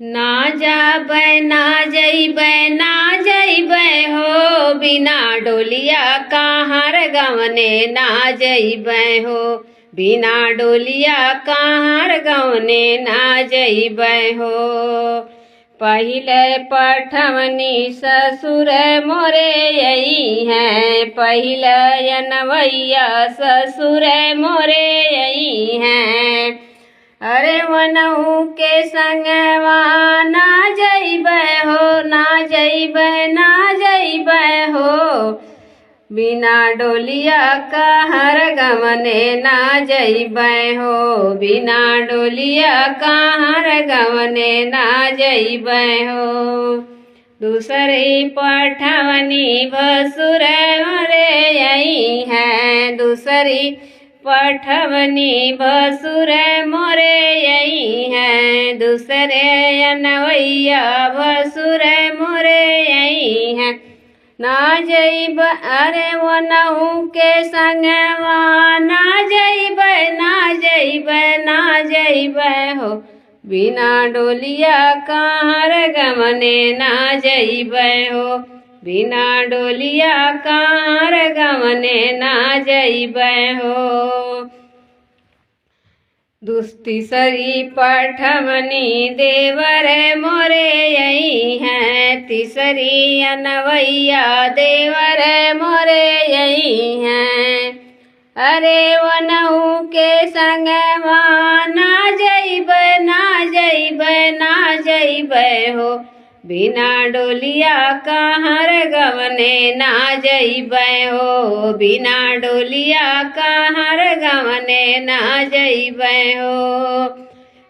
ना जाबै ना जइबै ना जइबै हो, बिना डोलिया कहाँ गवने ना जइबै हो, बिना डोलिया कहाँ गवने ना जइबै हो। पहिले पठवनी ससुर मोरे यही हैं, पहिले अनवैया ससुर मोरे यही हैं। अरे वनहु के संगवा ना जइबै हो, ना जइबै ना जइबै हो, बिना डोलिया कहर गवने ना जइबै हो, बिना डोलिया कहर गवने ना जइबै हो। दूसरी पठवनी भसुर मोरे यही हैं, दूसरी पठवनी भसुर मोरे यही हैं, दूसरे अनवैया भसुर मोरे यही हैं। ना जइब अरे वनहु के संगवा ना जइबै ना जइबै ना जइबै हो, बिना डोलिया कहाँ गवने ना जइबै हो, बिना डोलिया कहाँ गवने ना जइबै हो। तीसरी पठवनी देवर मोरे यही हैं, तीसरी अनवैया देवर मोरे यही हैं। अरे वनहु के संगवा ना जइबै ना जइबै ना जइबै हो, बिना डोलिया कहाँ गवने ना जइबै हो, बिना डोलिया कहाँ गवने ना जइबै हो।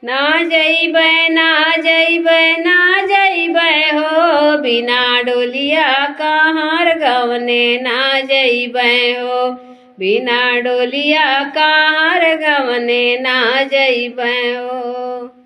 ना जइबै ना जइबै ना जइबै हो, बिना डोलिया कहाँ गवने ना जइबै हो, बिना डोलिया कहाँ गवने ना जइबै हो।